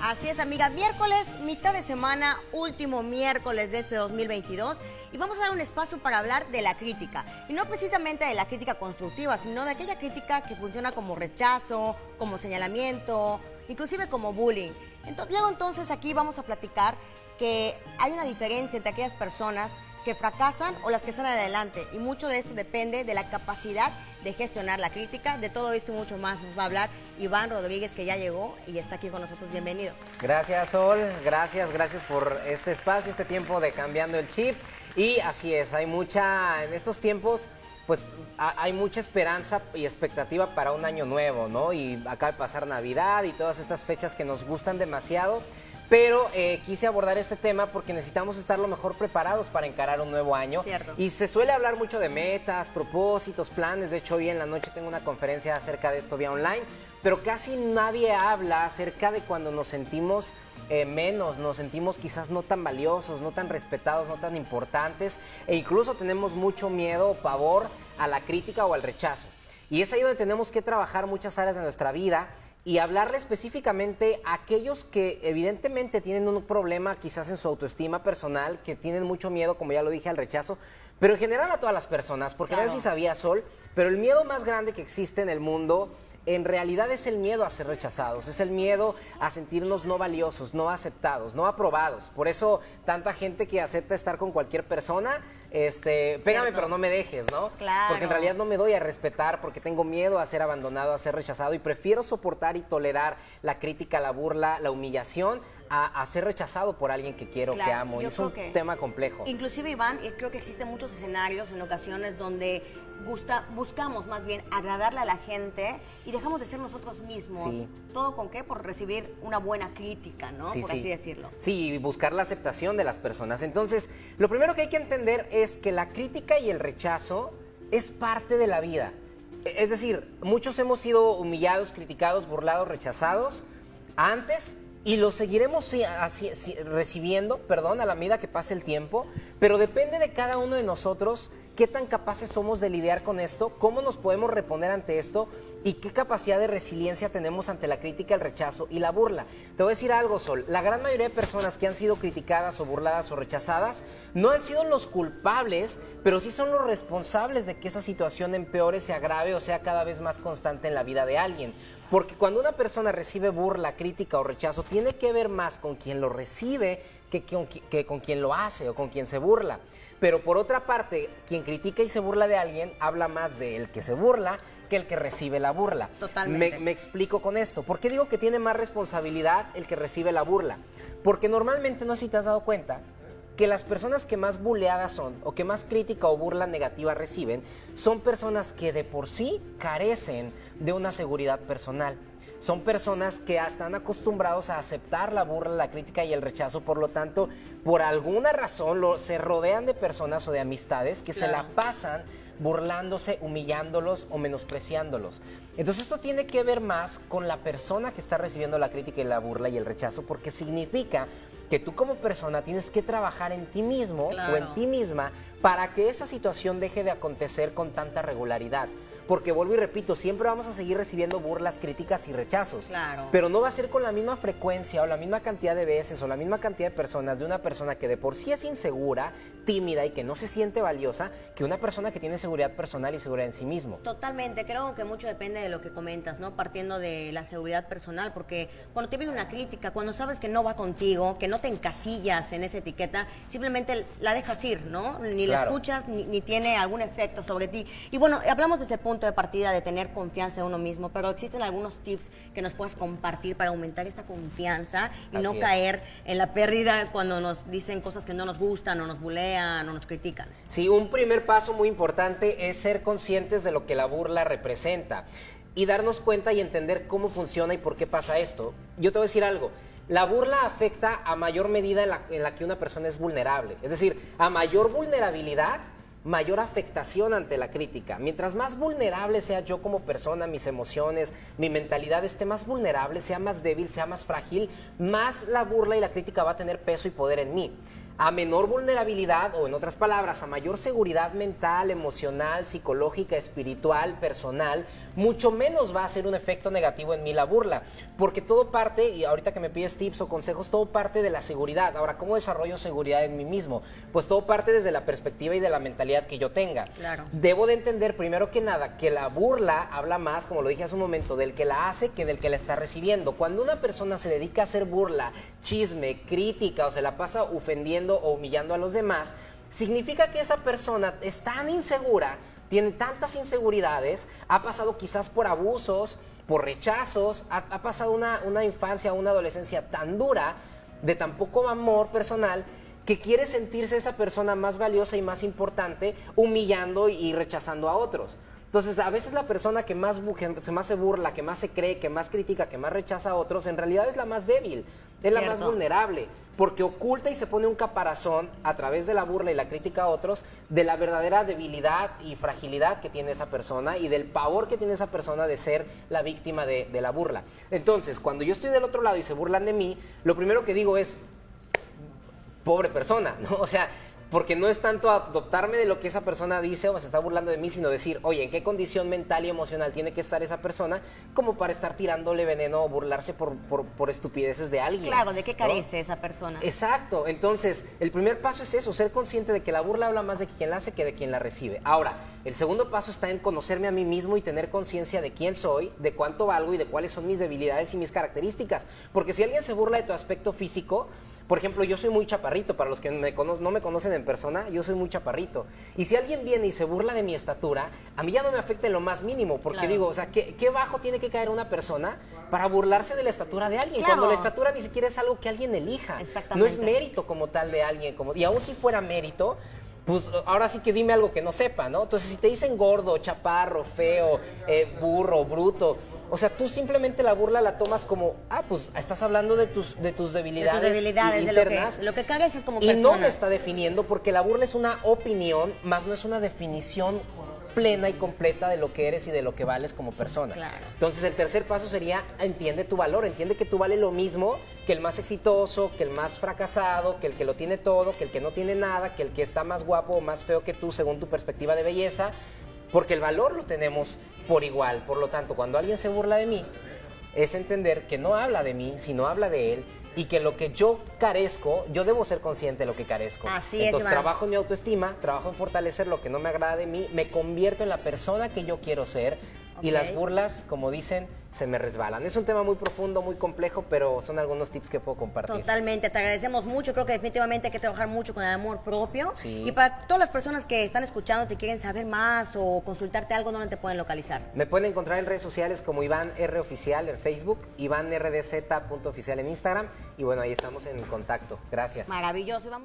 Así es, amiga. Miércoles, mitad de semana, último miércoles de este 2022. Y vamos a dar un espacio para hablar de la crítica. Y no precisamente de la crítica constructiva, sino de aquella crítica que funciona como rechazo, como señalamiento, inclusive como bullying. Entonces aquí vamos a platicar que hay una diferencia entre aquellas personas que fracasan o las que salen adelante. Y mucho de esto depende de la capacidad de gestionar la crítica. De todo esto y mucho más nos va a hablar Iván Rodríguez, que ya llegó y está aquí con nosotros. Bienvenido. Gracias, Sol. Gracias por este espacio, este tiempo de Cambiando el Chip. Y así es, en estos tiempos, pues hay mucha esperanza y expectativa para un año nuevo, ¿no? Y acaba de pasar Navidad y todas estas fechas que nos gustan demasiado. Pero quise abordar este tema porque necesitamos estar lo mejor preparados para encarar un nuevo año. Cierto. Y se suele hablar mucho de metas, propósitos, planes. De hecho, hoy en la noche tengo una conferencia acerca de esto vía online. Pero casi nadie habla acerca de cuando nos sentimos menos, nos sentimos quizás no tan valiosos, no tan respetados, no tan importantes. E incluso tenemos mucho miedo o pavor a la crítica o al rechazo. Y es ahí donde tenemos que trabajar muchas áreas de nuestra vida y hablarle específicamente a aquellos que evidentemente tienen un problema quizás en su autoestima personal, que tienen mucho miedo, como ya lo dije, al rechazo, pero en general a todas las personas, porque claro, no sé si sabía, Sol, pero el miedo más grande que existe en el mundo en realidad es el miedo a ser rechazados, es el miedo a sentirnos no valiosos, no aceptados, no aprobados. Por eso tanta gente que acepta estar con cualquier persona, pégame pero no me dejes, ¿no? Claro. Porque en realidad no me doy a respetar porque tengo miedo a ser abandonado, a ser rechazado y prefiero soportar y tolerar la crítica, la burla, la humillación a ser rechazado por alguien que quiero, claro, que amo. Y es un tema complejo. Inclusive, Iván, creo que existen muchos escenarios en ocasiones donde buscamos más bien agradarle a la gente y dejamos de ser nosotros mismos. Sí. ¿Todo con qué? Por recibir una buena crítica, ¿no? Sí, por así decirlo. Sí, y buscar la aceptación de las personas. Entonces, lo primero que hay que entender es que la crítica y el rechazo es parte de la vida. Es decir, muchos hemos sido humillados, criticados, burlados, rechazados antes y lo seguiremos recibiendo, a la medida que pase el tiempo, pero depende de cada uno de nosotros qué tan capaces somos de lidiar con esto, cómo nos podemos reponer ante esto y qué capacidad de resiliencia tenemos ante la crítica, el rechazo y la burla. Te voy a decir algo, Sol, la gran mayoría de personas que han sido criticadas o burladas o rechazadas no han sido los culpables, pero sí son los responsables de que esa situación empeore, se agrave o sea cada vez más constante en la vida de alguien. Porque cuando una persona recibe burla, crítica o rechazo, tiene que ver más con quien lo recibe que con quien lo hace o con quien se burla. Pero por otra parte, quien critica y se burla de alguien, habla más del que se burla que el que recibe la burla. Totalmente. Me explico con esto. ¿Por qué digo que tiene más responsabilidad el que recibe la burla? Porque normalmente, no sé si te has dado cuenta, que las personas que más buleadas son o que más crítica o burla negativa reciben son personas que de por sí carecen de una seguridad personal. Son personas que están acostumbrados a aceptar la burla, la crítica y el rechazo, por lo tanto, por alguna razón se rodean de personas o de amistades que se la pasan burlándose, humillándolos o menospreciándolos. Entonces esto tiene que ver más con la persona que está recibiendo la crítica y la burla y el rechazo, porque significa que tú como persona tienes que trabajar en ti mismo o en ti misma para que esa situación deje de acontecer con tanta regularidad. Porque vuelvo y repito, siempre vamos a seguir recibiendo burlas, críticas y rechazos. Claro. Pero no va a ser con la misma frecuencia o la misma cantidad de veces o la misma cantidad de personas de una persona que de por sí es insegura, tímida y que no se siente valiosa, que una persona que tiene seguridad personal y seguridad en sí mismo. Totalmente, creo que mucho depende de lo que comentas, ¿no? Partiendo de la seguridad personal, porque cuando te viene una crítica, cuando sabes que no va contigo, que no te encasillas en esa etiqueta, simplemente la dejas ir, ¿no? Ni la escuchas, ni tiene algún efecto sobre ti. Y bueno, hablamos de este punto de partida de tener confianza en uno mismo, pero existen algunos tips que nos puedas compartir para aumentar esta confianza y no caer en la pérdida cuando nos dicen cosas que no nos gustan o nos bulean o nos critican. Sí, un primer paso muy importante es ser conscientes de lo que la burla representa y darnos cuenta y entender cómo funciona y por qué pasa esto. Yo te voy a decir algo. La burla afecta a mayor medida en la que una persona es vulnerable. Es decir, a mayor vulnerabilidad, mayor afectación ante la crítica. Mientras más vulnerable sea yo como persona, mis emociones, mi mentalidad esté más vulnerable, sea más débil, sea más frágil, más la burla y la crítica va a tener peso y poder en mí. A menor vulnerabilidad, o en otras palabras, a mayor seguridad mental, emocional, psicológica, espiritual, personal, mucho menos va a hacer un efecto negativo en mí la burla. Porque todo parte, y ahorita que me pides tips o consejos, todo parte de la seguridad. Ahora, ¿cómo desarrollo seguridad en mí mismo? Pues todo parte desde la perspectiva y de la mentalidad que yo tenga. Claro. Debo de entender, primero que nada, que la burla habla más, como lo dije hace un momento, del que la hace que del que la está recibiendo. Cuando una persona se dedica a hacer burla, chisme, crítica o se la pasa ofendiendo o humillando a los demás, significa que esa persona es tan insegura, tiene tantas inseguridades, ha pasado quizás por abusos, por rechazos, ha pasado una infancia, una adolescencia tan dura, de tan poco amor personal, que quiere sentirse esa persona más valiosa y más importante, humillando y rechazando a otros. Entonces, a veces la persona que más se burla, que más se cree, que más critica, que más rechaza a otros, en realidad es la más débil, es la más vulnerable, porque oculta y se pone un caparazón a través de la burla y la crítica a otros de la verdadera debilidad y fragilidad que tiene esa persona y del pavor que tiene esa persona de ser la víctima de la burla. Entonces, cuando yo estoy del otro lado y se burlan de mí, lo primero que digo es, pobre persona, ¿no? O sea, porque no es tanto adoptarme de lo que esa persona dice o se está burlando de mí, sino decir, oye, ¿en qué condición mental y emocional tiene que estar esa persona como para estar tirándole veneno o burlarse por estupideces de alguien? Claro, ¿de qué ¿no? carece esa persona? Exacto. Entonces, el primer paso es eso, ser consciente de que la burla habla más de quien la hace que de quien la recibe. Ahora, el segundo paso está en conocerme a mí mismo y tener conciencia de quién soy, de cuánto valgo y de cuáles son mis debilidades y mis características. Porque si alguien se burla de tu aspecto físico, por ejemplo, yo soy muy chaparrito, para los que no me conocen en persona, yo soy muy chaparrito. Y si alguien viene y se burla de mi estatura, a mí ya no me afecta en lo más mínimo, porque claro. digo, o sea, ¿qué bajo tiene que caer una persona para burlarse de la estatura de alguien? Claro. Cuando la estatura ni siquiera es algo que alguien elija. Exactamente. No es mérito como tal de alguien. Y aún si fuera mérito, pues ahora sí que dime algo que no sepa, ¿no? Entonces, si te dicen gordo, chaparro, feo, burro, bruto, o sea, tú simplemente la burla la tomas como, pues estás hablando de tus debilidades, internas. De lo que careces como y persona. no me está definiendo, porque la burla es una opinión, más no es una definición plena y completa de lo que eres y de lo que vales como persona. Claro. Entonces, el tercer paso sería, entiende tu valor, entiende que tú vales lo mismo que el más exitoso, que el más fracasado, que el que lo tiene todo, que el que no tiene nada, que el que está más guapo o más feo que tú según tu perspectiva de belleza, porque el valor lo tenemos por igual. Por lo tanto, cuando alguien se burla de mí, es entender que no habla de mí, sino habla de él, y que lo que yo carezco, yo debo ser consciente de lo que carezco. Así es, Entonces, Iván. trabajo en mi autoestima, trabajo en fortalecer lo que no me agrada de mí, me convierto en la persona que yo quiero ser, y las burlas, como dicen, se me resbalan. Es un tema muy profundo, muy complejo, pero son algunos tips que puedo compartir. Totalmente, te agradecemos mucho. Creo que definitivamente hay que trabajar mucho con el amor propio. Sí. Y para todas las personas que están escuchando, te quieren saber más o consultarte algo, ¿dónde te pueden localizar? Me pueden encontrar en redes sociales como Iván R Oficial en Facebook, IvánRDZ.oficial en Instagram, y bueno, ahí estamos en contacto. Gracias. Maravilloso, Iván.